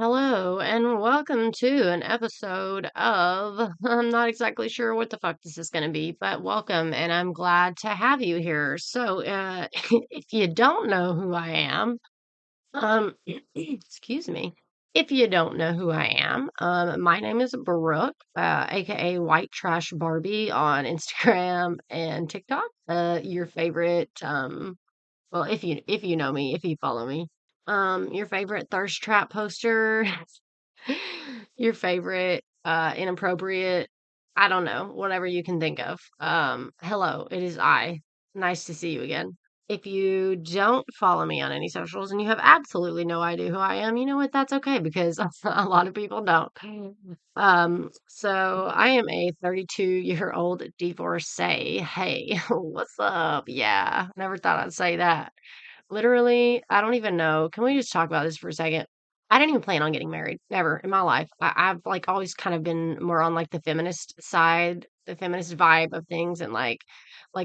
Hello and welcome to an episode of I'm not exactly sure what the fuck this is going to be, but welcome and I'm glad to have you here. If you don't know who I am, excuse me. If you don't know who I am, my name is Brooke, aka White Trash Barbie on Instagram and TikTok. Your favorite well, if you know me, if you follow me, your favorite thirst trap poster, your favorite inappropriate, I don't know, whatever you can think of. Hello, it is I. Nice to see you again. If you don't follow me on any socials and you have absolutely no idea who I am, you know what? That's okay because a lot of people don't. So I am a 32-year-old divorcee. Hey, what's up? Yeah, never thought I'd say that. Literally, I don't even know. Can we just talk about this for a second? I didn't even plan on getting married ever in my life. I've like always kind of been more on like the feminist side, the feminist vibe of things, and like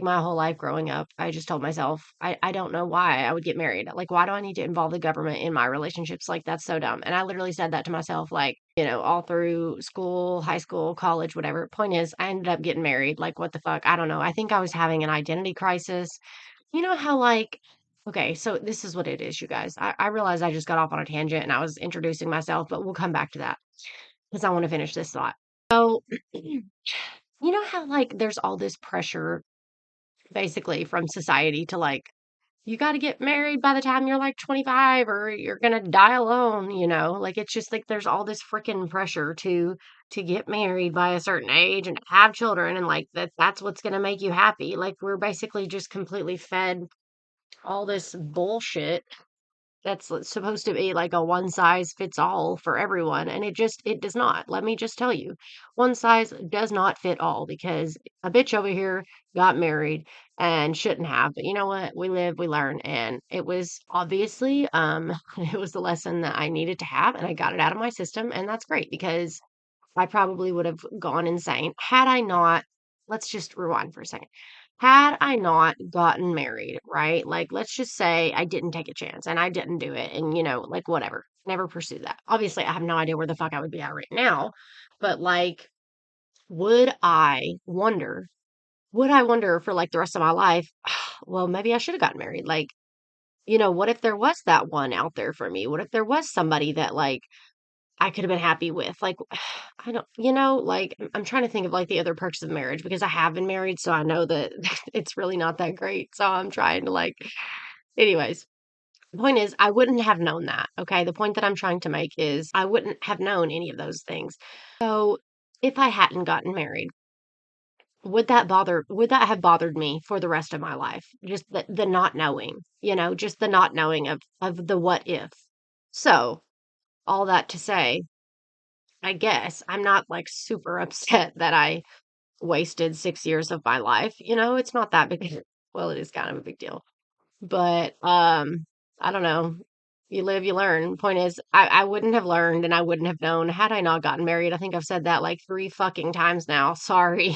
my whole life growing up, I just told myself I don't know why I would get married. Like, why do I need to involve the government in my relationships? Like, that's so dumb. And I literally said that to myself, like, all through school, high school, college, whatever. Point is, I ended up getting married. Like, what the fuck? I don't know. I think I was having an identity crisis. You know how, like, okay, so this is what it is, you guys. I realize I just got off on a tangent and I was introducing myself, but we'll come back to that because I want to finish this thought. So, you know how, like, there's all this pressure basically from society to, like, you got to get married by the time you're like 25 or you're going to die alone, Like, it's just like there's all this freaking pressure to get married by a certain age and have children and like that's what's going to make you happy. Like, we're basically just completely fed all this bullshit that's supposed to be like a one size fits all for everyone, and it does not. Let me just tell you, one size does not fit all because a bitch over here got married and shouldn't have. But you know what? We live, we learn, and it was obviously it was the lesson that I needed to have, and I got it out of my system, and that's great because I probably would have gone insane had I not. Let's just rewind for a second. Had I not gotten married, right? Like, let's just say I didn't take a chance and I didn't do it, and like whatever, never pursue that. Obviously, I have no idea where the fuck I would be at right now, but like, would I wonder? Would I wonder for like the rest of my life? Well, maybe I should have gotten married. Like, what if there was that one out there for me? What if there was somebody that like I could have been happy with, like, I don't like, I'm trying to think of, like, the other perks of marriage because I have been married, so I know that it's really not that great, so I'm trying to, like anyways, the point is, I wouldn't have known that, okay? The point that I'm trying to make is I wouldn't have known any of those things. So, if I hadn't gotten married, would that have bothered me for the rest of my life? Just the not knowing, just the not knowing of the what if. So, all that to say I guess I'm not like super upset that I wasted 6 years of my life, it's not that big well, it is kind of a big deal. But, I don't know. You live, you learn. Point is, I wouldn't have learned and I wouldn't have known had I not gotten married. I think I've said that like 3 fucking times now. Sorry.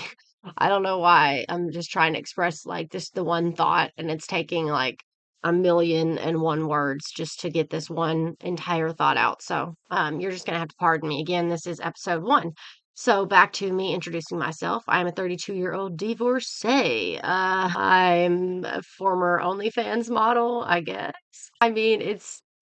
I don't know why. I'm just trying to express like just the one thought and it's taking like a million and one words just to get this one entire thought out. So, you're just gonna have to pardon me. Again, this is episode 1. So back to me introducing myself. I'm a 32-year-old divorcee. I'm a former OnlyFans model, I guess. I mean,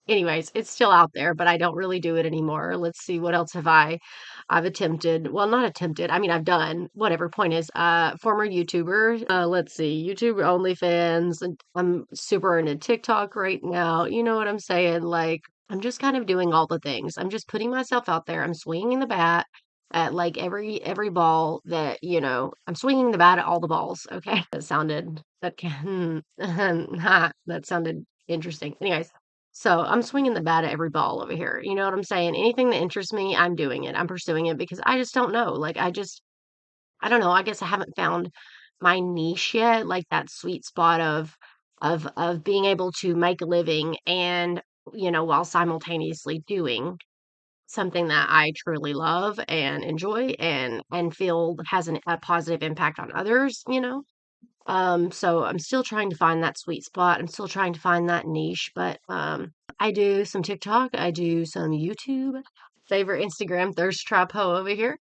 anyways, it's still out there, but I don't really do it anymore. Let's see, what else I've attempted. Well, not attempted. I mean, I've done. Whatever. Point is, former YouTuber. Let's see, YouTube, OnlyFans, and I'm super into TikTok right now. You know what I'm saying? Like, I'm just kind of doing all the things. I'm just putting myself out there. I'm swinging the bat at like every ball that I'm swinging the bat at all the balls. Okay, that sounded interesting. Anyways, so I'm swinging the bat at every ball over here. You know what I'm saying? Anything that interests me, I'm doing it. I'm pursuing it because I just don't know. Like, I don't know. I guess I haven't found my niche yet, like that sweet spot of being able to make a living and while simultaneously doing something that I truly love and enjoy and feel has a positive impact on others. So I'm still trying to find that sweet spot. I'm still trying to find that niche, but I do some TikTok. I do some YouTube. Favorite Instagram thirst trap hoe over here.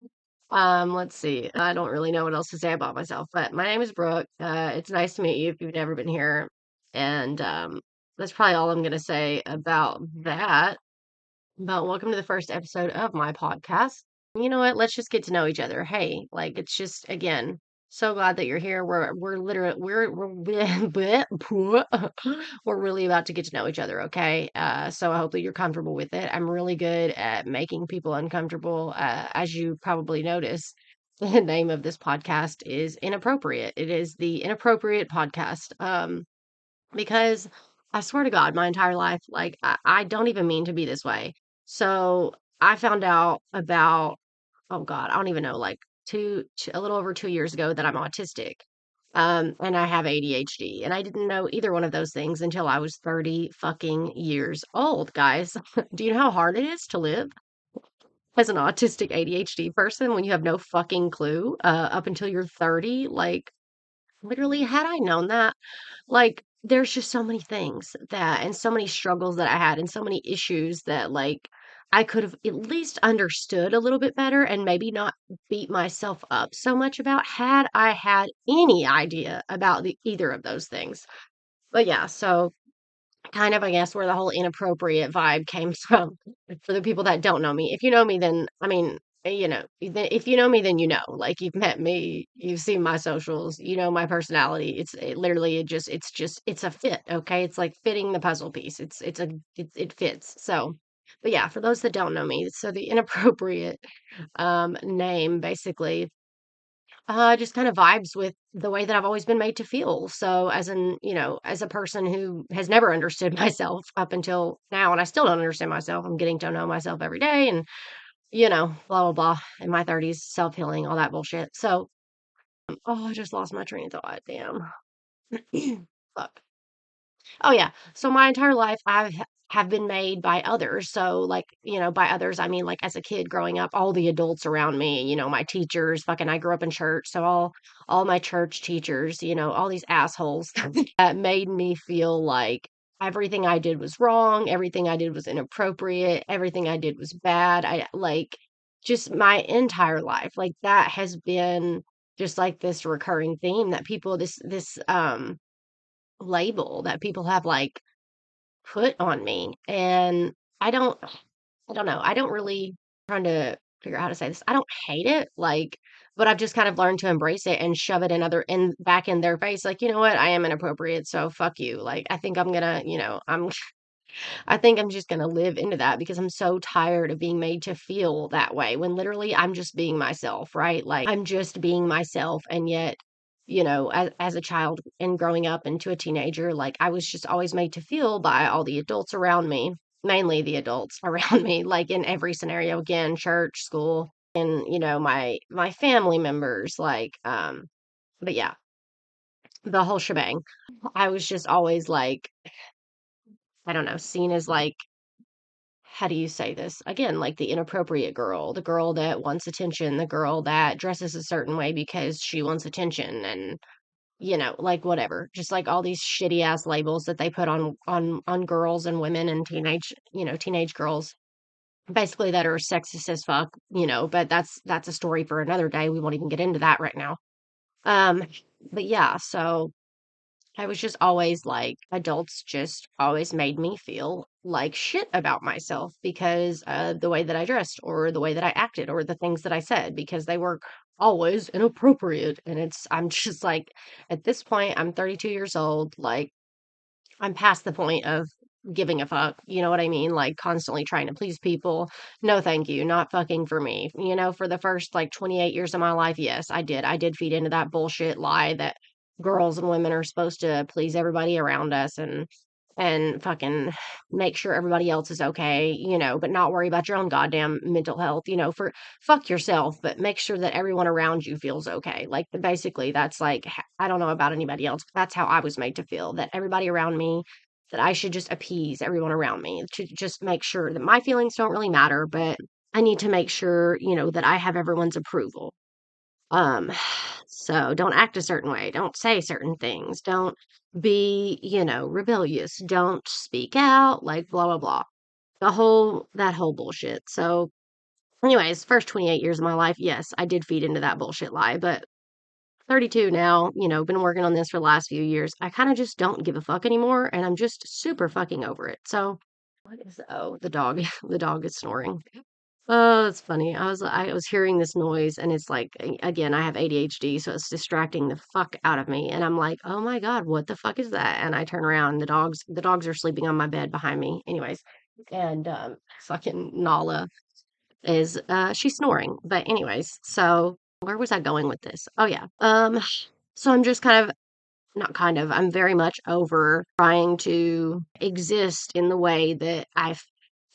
Let's see. I don't really know what else to say about myself, but my name is Brooke. It's nice to meet you if you've never been here. And that's probably all I'm gonna say about that. But welcome to the first episode of my podcast. You know what? Let's just get to know each other. Hey, like it's just again, so glad that you're here. We're literally we're really about to get to know each other, okay? So I hope that you're comfortable with it. I'm really good at making people uncomfortable. As you probably noticed, the name of this podcast is inappropriate. It is the inappropriate podcast. Because I swear to God, my entire life, like I don't even mean to be this way. So I found out about, oh God, I don't even know, like a little over 2 years ago that I'm autistic. And I have ADHD. And I didn't know either one of those things until I was 30 fucking years old, guys. Do you know how hard it is to live as an autistic ADHD person when you have no fucking clue, up until you're 30? Like, literally, had I known that, like, there's just so many things that and so many struggles that I had and so many issues that, like, I could have at least understood a little bit better and maybe not beat myself up so much about had I had any idea about either of those things. But yeah, so kind of, I guess, where the whole inappropriate vibe came from for the people that don't know me. If you know me, then, I mean, if you know me, then you know. Like, you've met me, you've seen my socials, you know my personality. Literally, it's a fit, okay? It's like fitting the puzzle piece. It fits. So, but yeah, for those that don't know me, so the inappropriate name basically just kind of vibes with the way that I've always been made to feel. So, as a person who has never understood myself up until now, and I still don't understand myself, I'm getting to know myself every day and, blah, blah, blah, in my 30s, self healing, all that bullshit. So, oh, I just lost my train of thought. Damn. Fuck. Oh yeah. So my entire life have been made by others. So like, by others I mean like as a kid growing up, all the adults around me, my teachers, fucking I grew up in church, so all my church teachers, all these assholes that made me feel like everything I did was wrong, everything I did was inappropriate, everything I did was bad. I like just my entire life. Like that has been just like this recurring theme that people this label that people have like put on me. And I don't know. I don't really trying to figure out how to say this. I don't hate it, like, but I've just kind of learned to embrace it and shove it in back in their face. Like, you know what? I am inappropriate, so fuck you. Like, I think I'm gonna, I think I'm just gonna live into that because I'm so tired of being made to feel that way when literally I'm just being myself, right? Like I'm just being myself. And yet, as a child and growing up into a teenager, like I was just always made to feel by all the adults around me, mainly the adults around me, like in every scenario, again, church, school, and my family members, like but yeah, the whole shebang. I was just always like, I don't know, seen as like, how do you say this? Again, like the inappropriate girl, the girl that wants attention, the girl that dresses a certain way because she wants attention and like whatever. Just like all these shitty ass labels that they put on girls and women and teenage girls basically that are sexist as fuck, but that's a story for another day. We won't even get into that right now. Um but yeah, so I was just always like, adults just always made me feel like shit about myself because the way that I dressed or the way that I acted or the things that I said because they were always inappropriate. And I'm just like, at this point, I'm 32 years old. Like, I'm past the point of giving a fuck. You know what I mean? Like, constantly trying to please people. No, thank you. Not fucking for me. For the first like 28 years of my life, yes, I did. I did feed into that bullshit lie that girls and women are supposed to please everybody around us and fucking make sure everybody else is okay, but not worry about your own goddamn mental health, for fuck yourself, but make sure that everyone around you feels okay. Like basically that's like I don't know about anybody else, but that's how I was made to feel that everybody around me that I should just appease everyone around me to just make sure that my feelings don't really matter, but I need to make sure, that I have everyone's approval. Um, so don't act a certain way, don't say certain things, don't be, rebellious, don't speak out, like blah blah blah. That whole bullshit. So anyways, first 28 years of my life, yes, I did feed into that bullshit lie, but 32 now, been working on this for the last few years. I kind of just don't give a fuck anymore, and I'm just super fucking over it. So, the dog, the dog is snoring. Oh, that's funny. I was hearing this noise, and it's like, again, I have ADHD, so it's distracting the fuck out of me. And I'm like, oh my God, what the fuck is that? And I turn around, and the dogs are sleeping on my bed behind me. Anyways, and fucking Nala is she's snoring. But anyways, so where was I going with this? Oh yeah. So I'm just kind of not kind of, I'm very much over trying to exist in the way that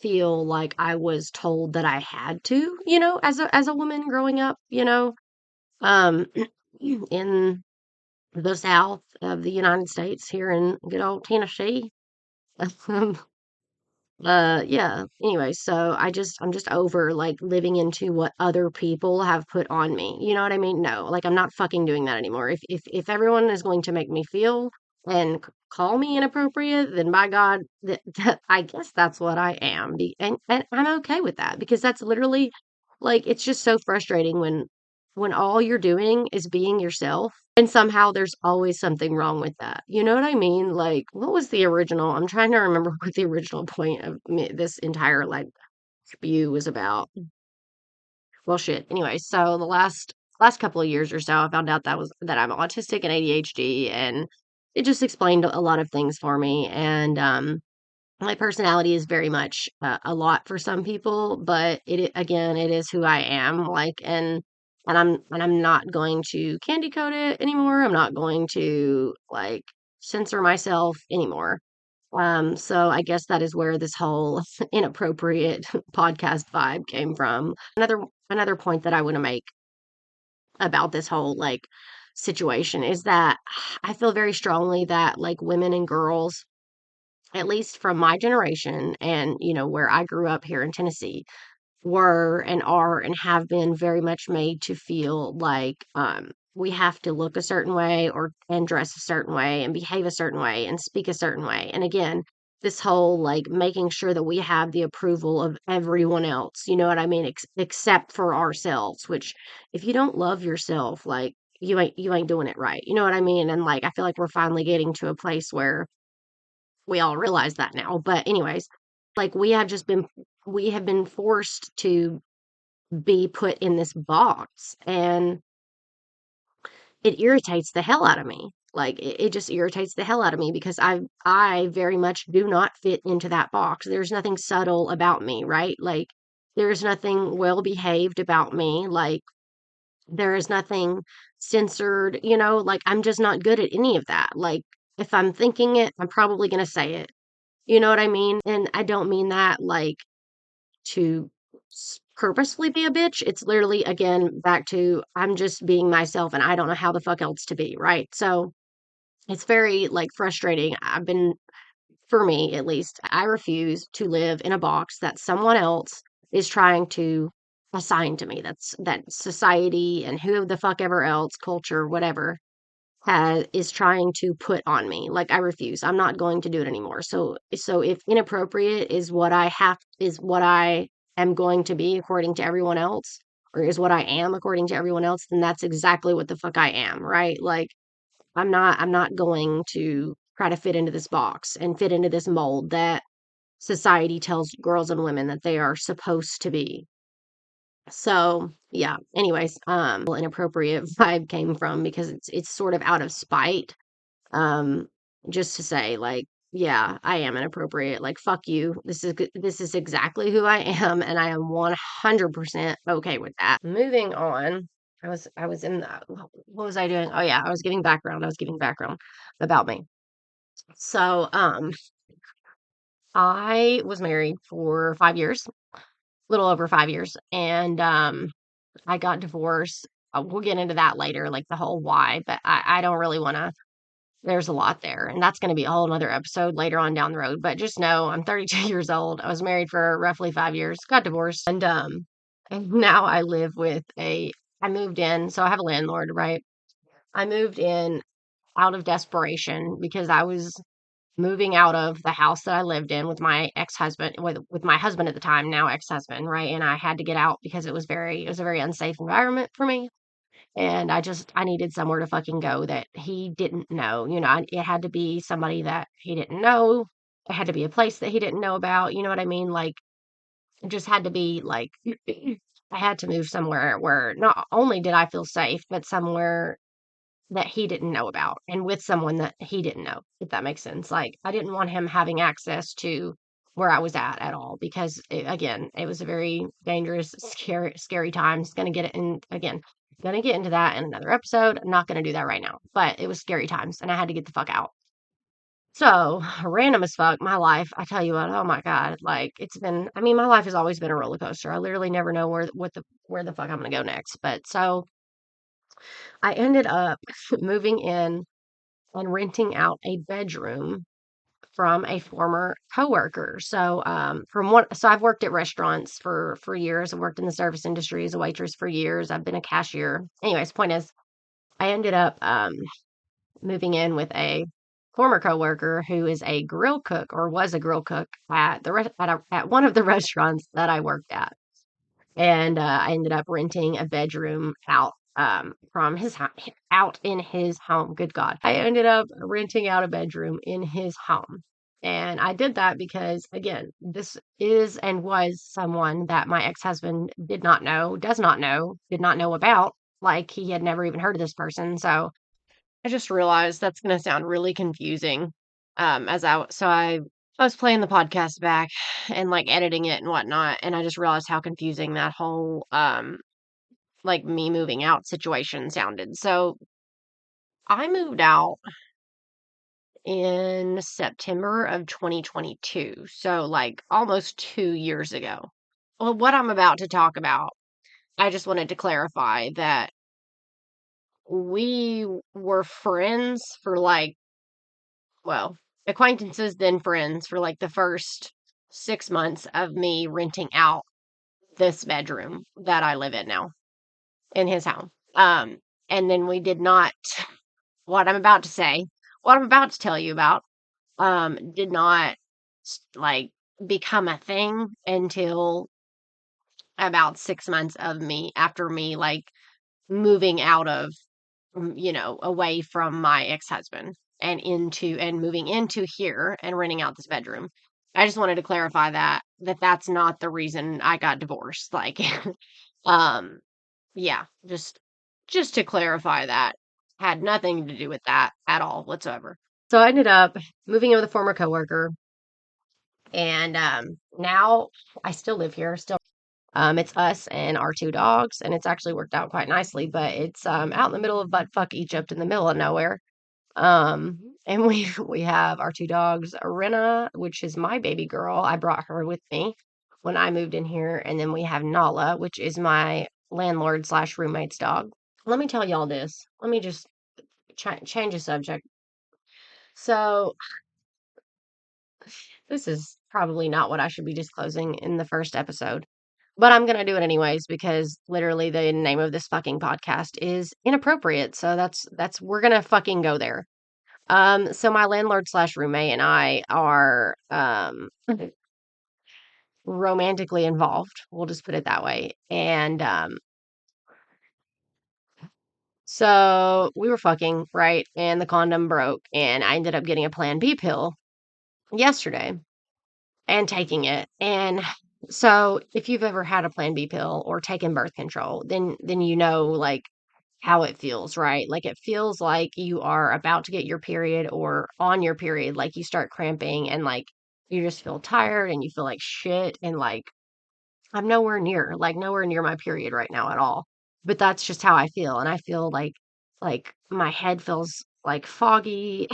feel like I was told that I had to, as a woman growing up, um in the South of the United States here in good old Tennessee. Yeah. Anyway, so I'm just over like living into what other people have put on me. You know what I mean? No, like I'm not fucking doing that anymore. If everyone is going to make me feel and call me inappropriate, then by God, that I guess that's what I am. And I'm okay with that because that's literally like it's just so frustrating when all you're doing is being yourself and somehow there's always something wrong with that. You know what I mean? Like, what was the original? I'm trying to remember what the original point of this entire like spew was about. Well, shit. Anyway, so the last couple of years or so, I found out that I'm autistic and ADHD, and it just explained a lot of things for me. And my personality is very much a lot for some people, but again, it is who I am. Like, and I'm not going to candy coat it anymore. I'm not going to like censor myself anymore. So I guess that is where this whole inappropriate podcast vibe came from. Another point that I want to make about this whole like situation is that I feel very strongly that like women and girls, at least from my generation and where I grew up here in Tennessee, were and are and have been very much made to feel like we have to look a certain way or and dress a certain way and behave a certain way and speak a certain way. And again, this whole like making sure that we have the approval of everyone else, you know what I mean, except for ourselves, which if you don't love yourself, like you ain't doing it right. You know what I mean? And like I feel like we're finally getting to a place where we all realize that now. But anyways, like we have been forced to be put in this box and it irritates the hell out of me. Like it just irritates the hell out of me because I very much do not fit into that box. There's nothing subtle about me, right? Like there's nothing well behaved about me. Like there is nothing censored, like I'm just not good at any of that. Like if I'm thinking it, I'm probably going to say it. You know what I mean? And I don't mean that like to purposefully be a bitch. It's literally, again, back to I'm just being myself and I don't know how the fuck else to be, right? So it's very like frustrating. For me at least, I refuse to live in a box that someone else is trying to assign to me. That society and who the fuck ever else, culture, whatever, is trying to put on me. Like I refuse. I'm not going to do it anymore. So if inappropriate is what I am going to be according to everyone else, or is what I am according to everyone else, then that's exactly what the fuck I am, right? Like I'm not going to try to fit into this box and fit into this mold that society tells girls and women that they are supposed to be. So, yeah, anyways, inappropriate vibe came from because it's sort of out of spite. Um, just to say like, yeah, I am inappropriate. Like, fuck you. This is exactly who I am, and I am 100% okay with that. Moving on. I was in the what was I doing? Oh yeah, I was giving background. I was giving background about me. So, I was married for 5 years, little over 5 years, and I got divorced. We'll get into that later, like the whole why, but I don't really want to. There's a lot there, and that's going to be a whole another episode later on down the road. But just know I'm 32 years old. I was married for roughly 5 years, got divorced, and now I live with a I moved in, so I have a landlord, right? I moved in out of desperation because I was moving out of the house that I lived in with my ex-husband, with my husband at the time, now ex-husband, right? And I had to get out because it was a very unsafe environment for me. And I needed somewhere to fucking go that he didn't know. It had to be somebody that he didn't know. It had to be a place that he didn't know about. You know what I mean? Like, it just had to be like, I had to move somewhere where not only did I feel safe, but somewhere that he didn't know about and with someone that he didn't know, if that makes sense. Like, I didn't want him having access to where I was at all because again, it was a very dangerous, scary time. It's going to get it in again. Going to get into that in another episode. I'm not going to do that right now, but it was scary times and I had to get the fuck out. So, random as fuck, my life, I tell you what, oh my God, like I mean, my life has always been a roller coaster. I literally never know where the fuck I'm going to go next. But so I ended up moving in and renting out a bedroom from a former coworker. So I've worked at restaurants for years. I've worked in the service industry as a waitress for years. I've been a cashier. Anyways, point is, I ended up moving in with a former coworker who is a grill cook or was a grill cook at at one of the restaurants that I worked at. And I ended up renting a bedroom out from out in his home. Good God. I ended up renting out a bedroom in his home. And I did that because, again, this is and was someone that my ex husband did not know, does not know, did not know about. Like he had never even heard of this person. So I just realized that's going to sound really confusing. I was playing the podcast back and like editing it and whatnot, and I just realized how confusing that whole like me moving out situation sounded. So I moved out in September of 2022. So like almost 2 years ago. Well, what I'm about to talk about, I just wanted to clarify that we were friends for like, well, acquaintances, then friends for like the first 6 months of me renting out this bedroom that I live in now in his home. And then we did not, what I'm about to say, what I'm about to tell you about, did not like become a thing until about 6 months of me after me like moving out of, away from my ex-husband and moving into here and renting out this bedroom. I just wanted to clarify that that's not the reason I got divorced. Like, um, yeah, just to clarify that had nothing to do with that at all whatsoever. So I ended up moving in with a former coworker, and now I still live here. Still, it's us and our two dogs, and it's actually worked out quite nicely. But it's out in the middle of buttfuck Egypt, in the middle of nowhere. And we have our two dogs, Rena, which is my baby girl. I brought her with me when I moved in here, and then we have Nala, which is my landlord slash roommate's dog. Let me tell y'all this. Let me just change the subject. So this is probably not what I should be disclosing in the first episode, but I'm gonna do it anyways because literally the name of this fucking podcast is inappropriate. So that's we're gonna fucking go there. So my landlord slash roommate and I are romantically involved. We'll just put it that way. And so we were fucking, right? And the condom broke, and I ended up getting a Plan B pill yesterday and taking it. And so if you've ever had a Plan B pill or taken birth control, then you know like how it feels, right? Like it feels like you are about to get your period or on your period, like you start cramping and like you just feel tired and you feel like shit and like I'm nowhere near my period right now at all. But that's just how I feel. And I feel like my head feels like foggy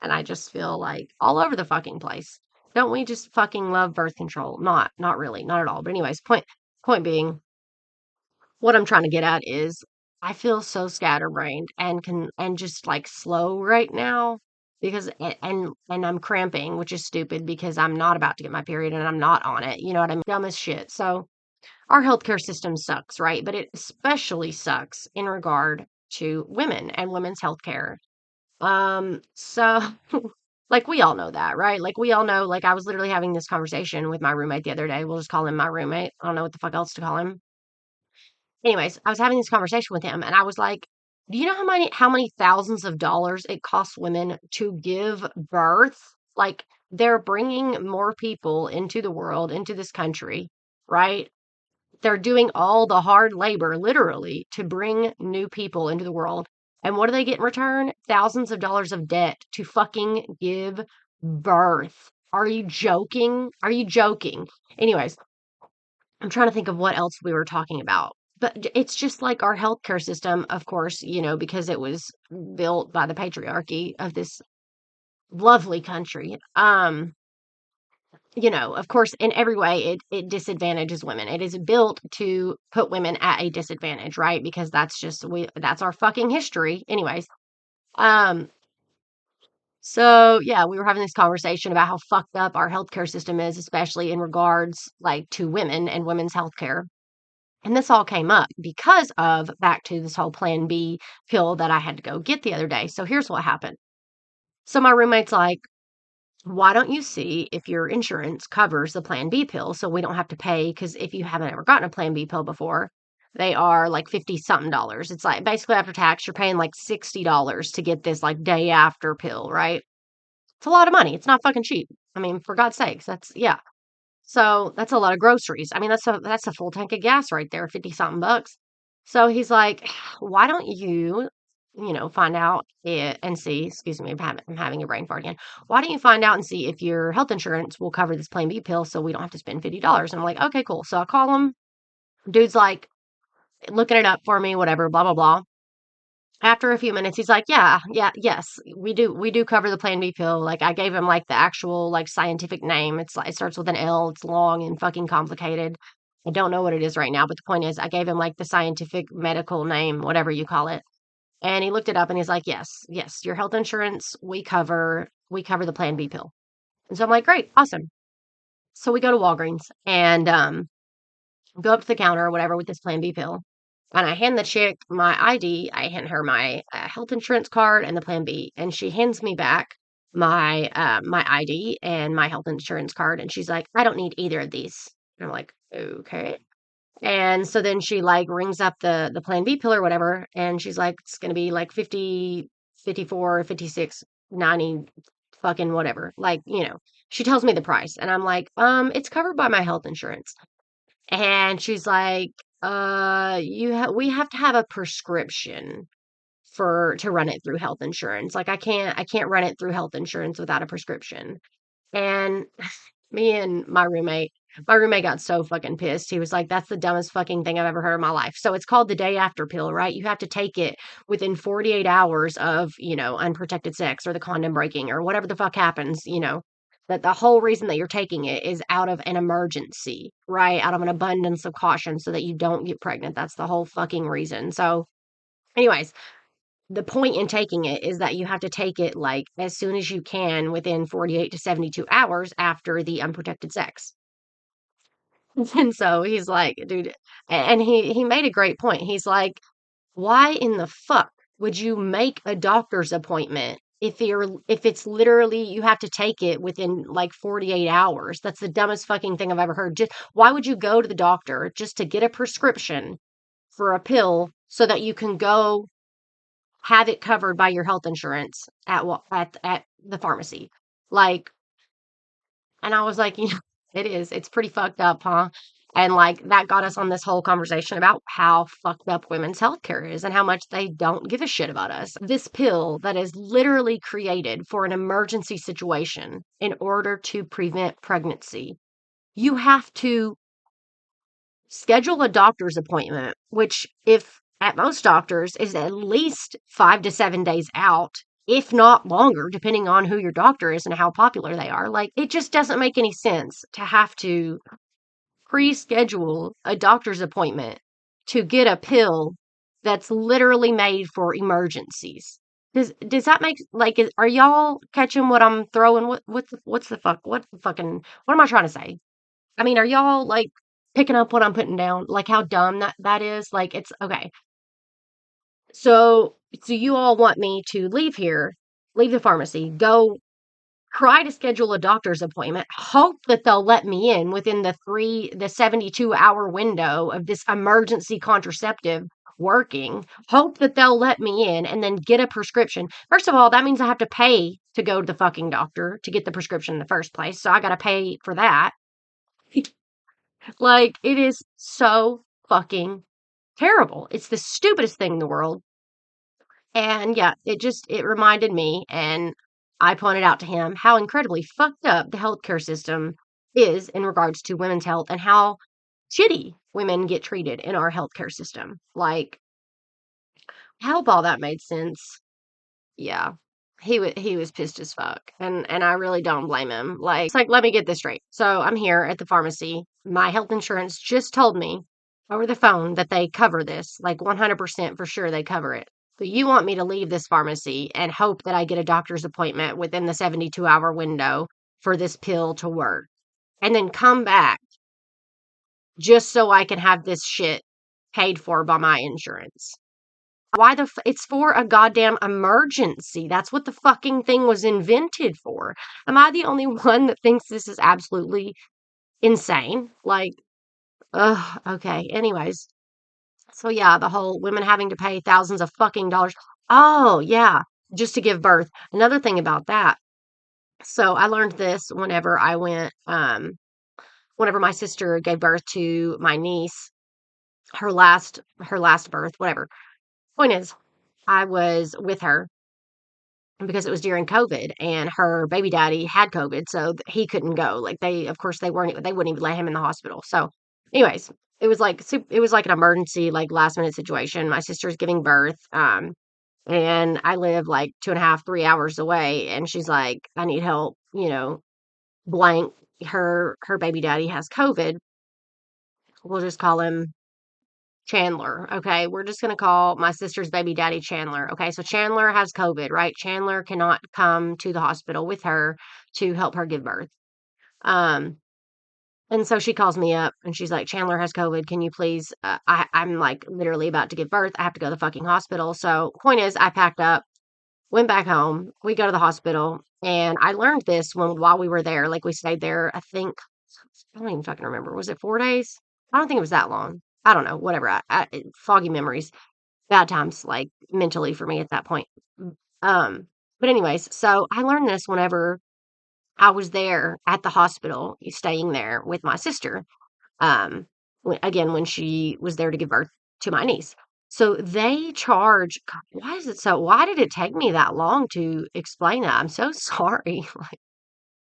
and I just feel like all over the fucking place. Don't we just fucking love birth control? Not really, not at all. But anyways, point being, what I'm trying to get at is I feel so scatterbrained and just like slow right now because and I'm cramping, which is stupid because I'm not about to get my period and I'm not on it. You know what I mean? Dumb as shit. So our healthcare system sucks, right? But it especially sucks in regard to women and women's healthcare. So like we all know that, right? Like we all know, like I was literally having this conversation with my roommate the other day. We'll just call him my roommate. I don't know what the fuck else to call him. Anyways, I was having this conversation with him and I was like, do you know how many thousands of dollars it costs women to give birth? Like they're bringing more people into the world, into this country, right? They're doing all the hard labor, literally, to bring new people into the world. And what do they get in return? Thousands of dollars of debt to fucking give birth. Are you joking? Are you joking? Anyways, I'm trying to think of what else we were talking about. But it's just like our healthcare system, of course, because it was built by the patriarchy of this lovely country. Of course, in every way, it disadvantages women. It is built to put women at a disadvantage, right? Because that's our fucking history. Anyways, um, so yeah, we were having this conversation about how fucked up our healthcare system is, especially in regards like to women and women's healthcare. And this all came up because of back to this whole Plan B pill that I had to go get the other day. So here's what happened. So my roommate's like, why don't you see if your insurance covers the Plan B pill so we don't have to pay? Because if you haven't ever gotten a Plan B pill before, they are like 50 something dollars. It's like basically after tax, you're paying like $60 to get this like day after pill, right? It's a lot of money. It's not fucking cheap. I mean, for God's sakes, yeah. So that's a lot of groceries. I mean, that's a full tank of gas right there, 50 something bucks. So he's like, why don't you, find out it and see, excuse me, I'm having a brain fart again. Why don't you find out and see if your health insurance will cover this Plan B pill so we don't have to spend $50? And I'm like, okay, cool. So I call him. Dude's like looking it up for me, whatever, blah, blah, blah. After a few minutes, he's like, yeah, yeah, yes, we do cover the Plan B pill. Like I gave him like the actual like scientific name. It's like it starts with an L. It's long and fucking complicated. I don't know what it is right now, but the point is I gave him like the scientific medical name, whatever you call it. And he looked it up and he's like, yes, yes, your health insurance, we cover the Plan B pill. And so I'm like, great, awesome. So we go to Walgreens and go up to the counter or whatever with this Plan B pill. And I hand the chick my ID. I hand her my health insurance card and the Plan B, and she hands me back my ID and my health insurance card, and she's like, "I don't need either of these." And I'm like, "Okay." And so then she like rings up the Plan B pill or whatever, and she's like, "It's gonna be like 50, 54, 56, 90, fucking whatever." Like, she tells me the price, and I'm like, it's covered by my health insurance." And she's like, we have to have a prescription for to run it through health insurance. Like I can't run it through health insurance without a prescription." And me and my roommate got so fucking pissed. He was like, "That's the dumbest fucking thing I've ever heard in my life." So it's called the day after pill, right? You have to take it within 48 hours of, unprotected sex or the condom breaking or whatever the fuck happens, that the whole reason that you're taking it is out of an emergency, right? Out of an abundance of caution so that you don't get pregnant. That's the whole fucking reason. So, anyways, the point in taking it is that you have to take it like as soon as you can within 48 to 72 hours after the unprotected sex. And so he's like, dude, and he made a great point. He's like, why in the fuck would you make a doctor's appointment if it's literally you have to take it within like 48 hours? That's the dumbest fucking thing I've ever heard. Just why would you go to the doctor just to get a prescription for a pill so that you can go have it covered by your health insurance at the pharmacy? Like, and I was like, it is. It's pretty fucked up, huh? And like that got us on this whole conversation about how fucked up women's healthcare is and how much they don't give a shit about us. This pill that is literally created for an emergency situation in order to prevent pregnancy. You have to schedule a doctor's appointment, which, if at most doctors, is at least 5 to 7 days out, if not longer, depending on who your doctor is and how popular they are. Like, it just doesn't make any sense to have to pre schedule a doctor's appointment to get a pill that's literally made for emergencies. Does that make like are y'all catching what I'm throwing? What's the fuck? What am I trying to say? I mean, are y'all like picking up what I'm putting down, like how dumb that is. Like it's okay. So you all want me to leave here, leave the pharmacy, go try to schedule a doctor's appointment, hope that they'll let me in within the 72-hour window of this emergency contraceptive working, hope that they'll let me in and then get a prescription. First of all, that means I have to pay to go to the fucking doctor to get the prescription in the first place. So I got to pay for that. Like, it is so fucking terrible. It's the stupidest thing in the world. And yeah, it reminded me, and I pointed out to him how incredibly fucked up the healthcare system is in regards to women's health and how shitty women get treated in our healthcare system. Like, I hope all that made sense. Yeah. He was pissed as fuck. And I really don't blame him. Like, it's like, let me get this straight. So I'm here at the pharmacy. My health insurance just told me over the phone that they cover this. Like 100% for sure they cover it. But you want me to leave this pharmacy and hope that I get a doctor's appointment within the 72-hour window for this pill to work. And then come back just so I can have this shit paid for by my insurance. Why it's for a goddamn emergency. That's what the fucking thing was invented for. Am I the only one that thinks this is absolutely insane? Like, ugh, okay. Anyways, so yeah, the whole women having to pay thousands of fucking dollars. Oh, yeah, just to give birth. Another thing about that. So I learned this whenever my sister gave birth to my niece, her last birth, whatever. Point is, I was with her because it was during COVID and her baby daddy had COVID, so he couldn't go. Like of course, they wouldn't even let him in the hospital. So, anyways, it was like an emergency, like last minute situation. My sister's giving birth, and I live like 2.5, 3 hours away, and she's like, I need help, blank. Her baby daddy has COVID. We'll just call him Chandler. Okay. We're just going to call my sister's baby daddy Chandler. Okay. So Chandler has COVID, right? Chandler cannot come to the hospital with her to help her give birth. Um, and so she calls me up and she's like, Chandler has COVID. Can you please? I'm like literally about to give birth. I have to go to the fucking hospital. So, point is, I packed up, went back home. We go to the hospital. And I learned this while we were there. Like, we stayed there, I don't even fucking remember. Was it 4 days? I don't think it was that long. I don't know. Whatever. Foggy memories, bad times, like mentally for me at that point. Um, but anyways, so I learned this whenever I was there at the hospital, staying there with my sister. Again, when she was there to give birth to my niece. So they charge, God, why did it take me that long to explain that? I'm so sorry.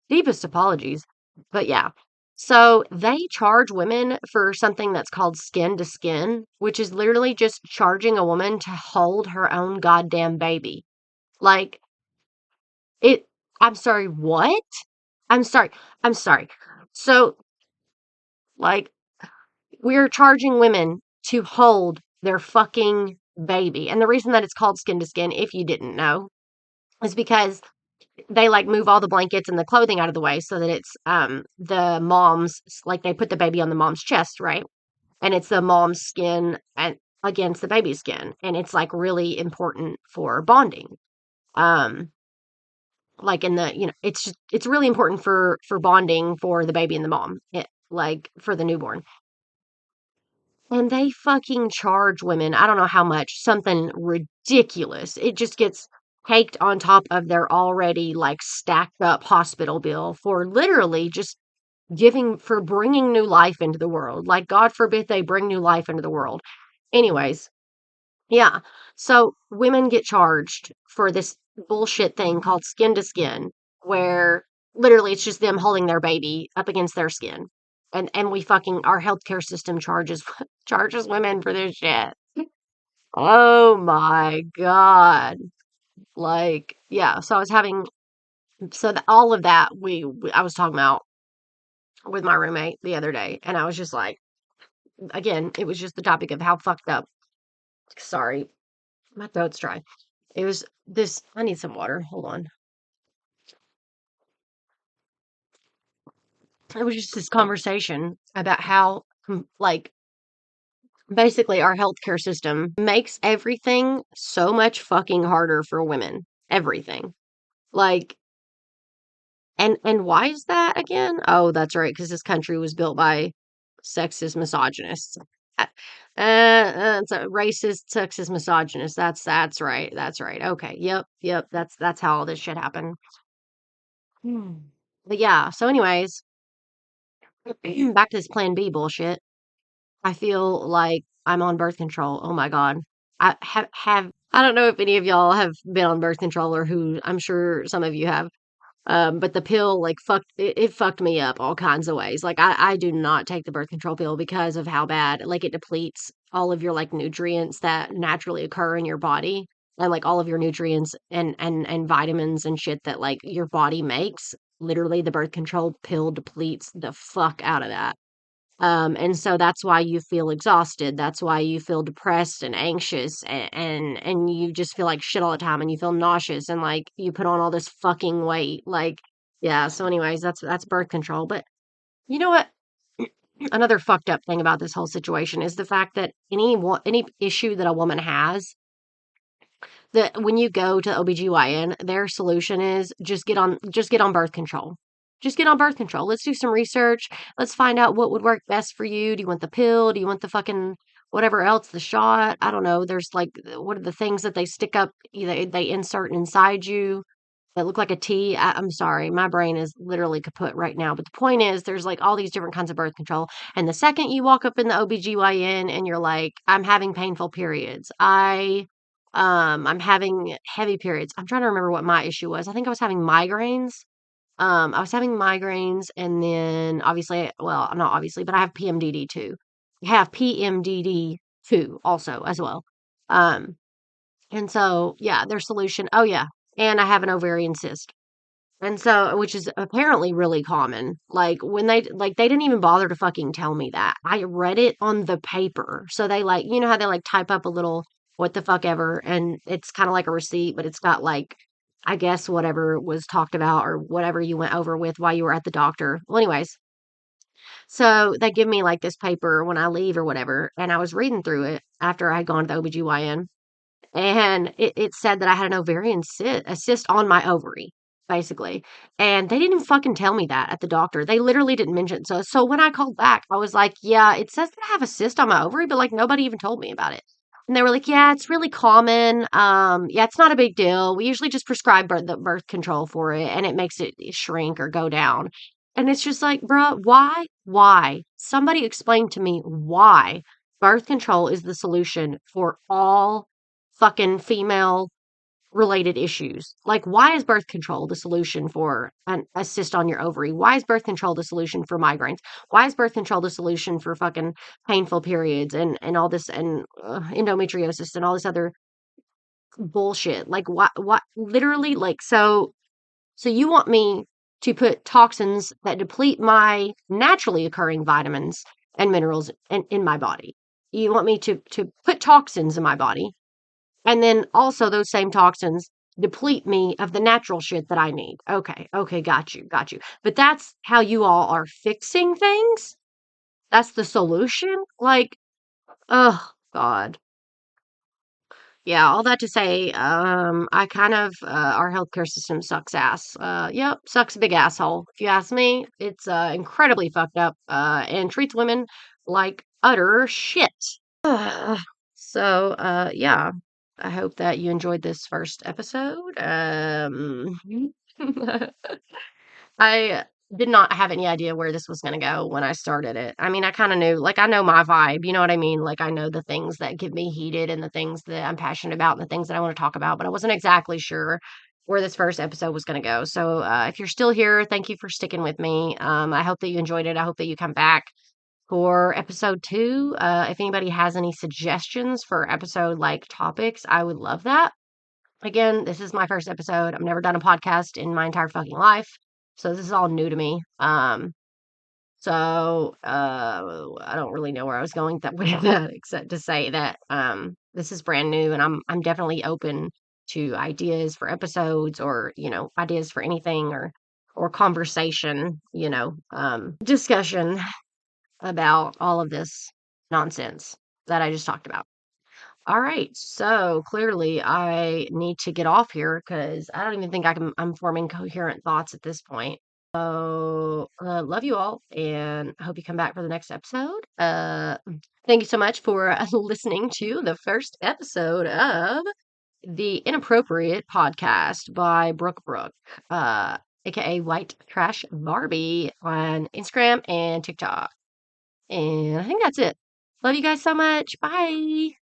Deepest apologies. But yeah. So they charge women for something that's called skin to skin, which is literally just charging a woman to hold her own goddamn baby. Like it, I'm sorry, what? I'm sorry. I'm sorry. So, like, we're charging women to hold their fucking baby. And the reason that it's called skin to skin, if you didn't know, is because they like move all the blankets and the clothing out of the way so that it's the mom's, like they put the baby on the mom's chest, right? And it's the mom's skin and against the baby's skin, and it's like really important for bonding. um like in the, it's really important for bonding for the baby and the mom, like for the newborn. And they fucking charge women, I don't know how much, something ridiculous. It just gets caked on top of their already like stacked up hospital bill for literally just for bringing new life into the world. Like, God forbid they bring new life into the world. Anyways, yeah. So women get charged for this bullshit thing called skin to skin, where literally it's just them holding their baby up against their skin. And our healthcare system charges women for this shit. Oh my God. Like, yeah. So all of that I was talking about with my roommate the other day, and I was just like, again, it was just the topic of how fucked up. Sorry, my throat's dry. It was this. I need some water. Hold on. It was just this conversation about how like, basically, our healthcare system makes everything so much fucking harder for women. Everything. Like, and why is that again? Oh, that's right, because this country was built by sexist misogynists. Uh, it's a racist, sexist misogynist. That's right. That's right. Okay. Yep. That's how all this shit happened. Hmm. But yeah. So, anyways, back to this Plan B bullshit. I feel like I'm on birth control. Oh my god. I don't know if any of y'all have been on birth control or who. I'm sure some of you have. But the pill like it fucked me up all kinds of ways. Like I do not take the birth control pill because of how bad like it depletes all of your like nutrients that naturally occur in your body and like all of your nutrients and vitamins and shit that like your body makes. Literally the birth control pill depletes the fuck out of that. And so that's why you feel exhausted. That's why you feel depressed and anxious and you just feel like shit all the time and you feel nauseous and like you put on all this fucking weight. Like, yeah, so anyways, that's birth control. But you know what? Another fucked up thing about this whole situation is the fact that any issue that a woman has, that when you go to OBGYN, their solution is just get on birth control. Just get on birth control. Let's do some research. Let's find out what would work best for you. Do you want the pill? Do you want the fucking whatever else, the shot? I don't know. There's like what are the things that they stick up they insert inside you that look like a T. I'm sorry, my brain is literally kaput right now. But the point is, there's like all these different kinds of birth control. And the second you walk up in the OBGYN and you're like, I'm having painful periods. I'm having heavy periods. I'm trying to remember what my issue was. I think I was having migraines. I was having migraines and then obviously, well, not obviously, but I have PMDD too. I have PMDD too also as well. Um, and so yeah, their solution. Oh yeah. And I have an ovarian cyst. And so, which is apparently really common. Like when they didn't even bother to fucking tell me that. I read it on the paper. So they like, you know how they like type up a little what the fuck ever and it's kind of like a receipt, but it's got like I guess whatever was talked about or whatever you went over with while you were at the doctor. Well, anyways, so they give me like this paper when I leave or whatever, and I was reading through it after I had gone to the OBGYN and it said that I had an ovarian a cyst on my ovary, basically. And they didn't fucking tell me that at the doctor. They literally didn't mention it. So when I called back, I was like, yeah, it says that I have a cyst on my ovary, but like nobody even told me about it. And they were like, yeah, it's really common. Yeah, it's not a big deal. We usually just prescribe the birth control for it and it makes it shrink or go down. And it's just like, bruh, why? Why? Somebody explain to me why birth control is the solution for all fucking female related issues. Like, why is birth control the solution for a cyst on your ovary? Why is birth control the solution for migraines? Why is birth control the solution for fucking painful periods and all this and endometriosis and all this other bullshit? Like, what, literally, like, so you want me to put toxins that deplete my naturally occurring vitamins and minerals in my body? You want me to put toxins in my body and then also those same toxins deplete me of the natural shit that I need. Okay, got you. But that's how you all are fixing things? That's the solution? Like, oh God. Yeah, all that to say, I kind of our healthcare system sucks ass. Yep, sucks a big asshole. If you ask me, it's incredibly fucked up and treats women like utter shit. So, yeah, I hope that you enjoyed this first episode. I did not have any idea where this was going to go when I started it. I mean, I kind of knew, like, I know my vibe, you know what I mean? Like, I know the things that get me heated and the things that I'm passionate about and the things that I want to talk about, but I wasn't exactly sure where this first episode was going to go. So, if you're still here, thank you for sticking with me. I hope that you enjoyed it. I hope that you come back for episode 2. If anybody has any suggestions for episode like topics, I would love that. Again, this is my first episode. I've never done a podcast in my entire fucking life. So this is all new to me. I don't really know where I was going with that except to say that this is brand new and I'm definitely open to ideas for episodes or, ideas for anything or conversation, discussion. about all of this nonsense that I just talked about. All right, so clearly I need to get off here because I don't even think I'm forming coherent thoughts at this point. So, love you all, and I hope you come back for the next episode. Thank you so much for listening to the first episode of the Inappropriate Podcast by Brooke, uh, aka White Trash Barbie on Instagram and TikTok. And I think that's it. Love you guys so much. Bye.